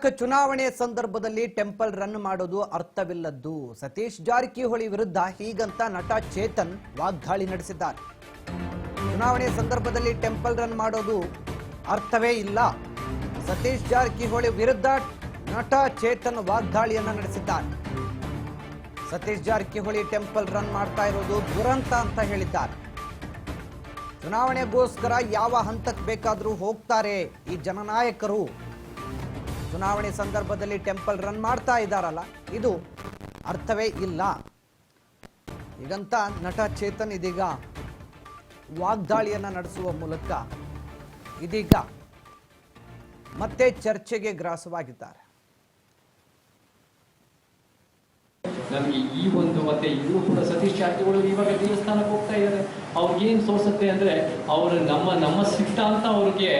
ಚುನಾವಣೆ ಸಂದರ್ಭದಲ್ಲಿ temple run ಮಾಡೋದು ಅರ್ಥವಿಲ್ಲದ್ದು. ಸತೀಶ್ ಜಾರಕಿಹೊಳಿ ವಿರುದ್ಧ ಹೀಗಂತ ನಟ ಚೇತನ್ ವಾಗ್ದಾಳಿ ನಡೆಸಿದ್ದಾರೆ. ಚುನಾವಣೆ ಸಂದರ್ಭದಲ್ಲಿ ಟೆಂಪಲ್ ರನ್ ಮಾಡೋದು ಅರ್ಥವೇ ಇಲ್ಲ. ಸತೀಶ್ ಜಾರಕಿಹೊಳಿ ವಿರುದ್ಧ ನಟ ಚೇತನ್ ವಾಗ್ದಾಳಿಯನ್ನ ನಡೆಸಿದ್ದಾರೆ. ಸತೀಶ್ ಜಾರಕಿಹೊಳಿ ಟೆಂಪಲ್ ರನ್ ಮಾಡ್ತಾ ಇರೋದು ದುರಂತ ಅಂತ ಹೇಳಿದ್ದಾರೆ. ಚುನಾವಣೆಗೋಸ್ಕರ ಯಾವ ಹಂತಕ್ಕೆ ಬೇಕಾದರೂ ಹೋಗ್ತಾರೆ ಈ ಜನನಾಯಕರು. ಚುನಾವಣೆ ಸಂದರ್ಭದಲ್ಲಿ ಟೆಂಪಲ್ ರನ್ ಮಾಡ್ತಾ ಇದ್ದಾರಲ್ಲ, ಇದು ಅರ್ಥವೇ ಇಲ್ಲ. ಹೀಗಂತ ನಟ ಚೇತನ್ ಇದೀಗ ವಾಗ್ದಾಳಿಯನ್ನ ನಡೆಸುವ ಮೂಲಕ ಇದೀಗ ಮತ್ತೆ ಚರ್ಚೆಗೆ ಗ್ರಾಸವಾಗಿದ್ದಾರೆ. ನಮಗೆ ಈ ಒಂದು ಮತ್ತೆ ಇವರು ಕೂಡ ಸತೀಶ್ ಜಾರಕಿಹೊಳಿ ಇವಾಗ ದೇವಸ್ಥಾನಕ್ಕೆ ಹೋಗ್ತಾ ಇದ್ದಾರೆ. ಅವ್ರಿಗೇನು ತೋರಿಸುತ್ತೆ ಅಂದ್ರೆ ಅವರು ನಮ್ಮ ಸಿದ್ಧಾಂತ ಅವ್ರಿಗೆ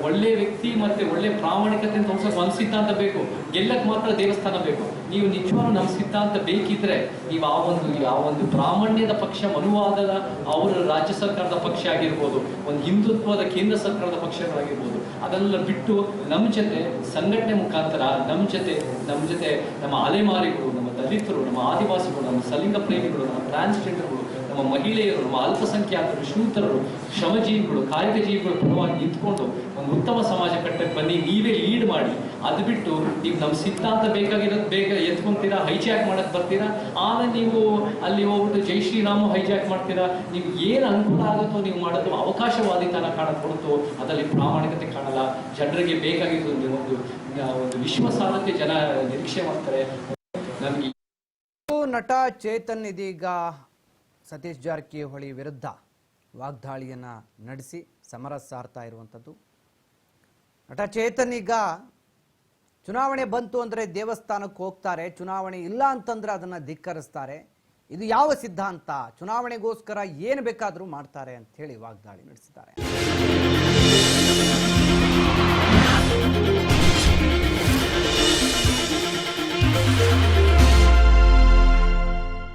ಒಳ್ಳೆ ವ್ಯಕ್ತಿ ಮತ್ತೆ ಒಳ್ಳೆ ಪ್ರಾಮಾಣಿಕತೆ ತೋರ್ಸೋಕೆ ಒಂದು ಸಿದ್ಧಾಂತ ಬೇಕು. ಗೆಲ್ಲಕ್ಕೆ ಮಾತ್ರ ದೇವಸ್ಥಾನ ಬೇಕು. ನೀವು ನಿಜವಾಗ್ಲೂ ನಮ್ಮ ಸಿದ್ಧಾಂತ ಬೇಕಿದ್ರೆ ನೀವು ಆ ಒಂದು ಬ್ರಾಹ್ಮಣ್ಯದ ಪಕ್ಷ, ಮನುವಾದದ ಅವರ ರಾಜ್ಯ ಸರ್ಕಾರದ ಪಕ್ಷ ಆಗಿರ್ಬೋದು, ಒಂದು ಹಿಂದುತ್ವದ ಕೇಂದ್ರ ಸರ್ಕಾರದ ಪಕ್ಷಗಳಾಗಿರ್ಬೋದು, ಅದೆಲ್ಲ ಬಿಟ್ಟು ನಮ್ಮ ಜೊತೆ ಸಂಘಟನೆ ಮುಖಾಂತರ ನಮ್ಮ ಜೊತೆ ನಮ್ಮ ಅಲೆಮಾರಿಗಳು, ನಮ್ಮ ದಲಿತರು, ನಮ್ಮ ಆದಿವಾಸಿಗಳು, ನಮ್ಮ ಸಲಿಂಗ ಪ್ರೇಮಿಗಳು, ನಮ್ಮ ಟ್ರಾನ್ಸ್ಜೆಂಡರ್ಗಳು, ನಮ್ಮ ಮಹಿಳೆಯರು, ನಮ್ಮ ಅಲ್ಪಸಂಖ್ಯಾತರು, ಶೂದ್ರರು, ಶ್ರಮಜೀವಿಗಳು, ಕಾಯಕ ಜೀವಿಗಳು ಪರವಾಗಿ ನಿಂತ್ಕೊಂಡು ಒಂದು ಉತ್ತಮ ಸಮಾಜ ಕಟ್ಟಕ್ಕೆ ಬನ್ನಿ, ನೀವೇ ಲೀಡ್ ಮಾಡಿ. ಅದು ಬಿಟ್ಟು ನೀವು ನಮ್ಮ ಸಿದ್ಧಾಂತ ಬೇಕಾಗಿರೋದು ಬೇಗ ಎತ್ಕೊಂತೀರಾ, ಹೈಜಾಕ್ ಮಾಡಕ್ ಬರ್ತೀರಾ, ಆಮೇಲೆ ನೀವು ಅಲ್ಲಿ ಹೋಗ್ಬಿಟ್ಟು ಜೈ ಶ್ರೀರಾಮು ಹೈಜಾಕ್ ಮಾಡ್ತೀರಾ. ನೀವು ಏನು ಅನುಕೂಲ ಆಗುತ್ತೋ ನೀವು ಮಾಡೋದು ಅವಕಾಶವಾದಿತನ ಕಾಣಕ್ ಹೊರತು ಅದರಲ್ಲಿ ಪ್ರಾಮಾಣಿಕತೆ ಕಾಣಲ್ಲ. ಜನರಿಗೆ ಬೇಕಾಗಿರೋದು ಒಂದು ವಿಶ್ವಾಸಾರ್ಹತೆ ಜನ ನಿರೀಕ್ಷೆ ಮಾಡ್ತಾರೆ. ನಮಗೆ ನಟ ಚೇತನ್ ಇದೀಗ ಸತೀಶ್ ಜಾರಕಿಹೊಳಿ ವಿರುದ್ಧ ವಾಗ್ದಾಳಿಯನ್ನ ನಡೆಸಿ ಸಮರ ಸಾರ್ತಾ ಇರುವಂಥದ್ದು. ನಟ ಚೇತನ್ ಈಗ ಚುನಾವಣೆ ಬಂತು ಅಂದರೆ ದೇವಸ್ಥಾನಕ್ಕೆ ಹೋಗ್ತಾರೆ, ಚುನಾವಣೆ ಇಲ್ಲ ಅಂತಂದ್ರೆ ಅದನ್ನು ಧಿಕ್ಕರಿಸ್ತಾರೆ. ಇದು ಯಾವ ಸಿದ್ಧಾಂತ? ಚುನಾವಣೆಗೋಸ್ಕರ ಏನು ಬೇಕಾದರೂ ಮಾಡ್ತಾರೆ ಅಂತ ಹೇಳಿ ವಾಗ್ದಾಳಿ ನಡೆಸಿದ್ದಾರೆ.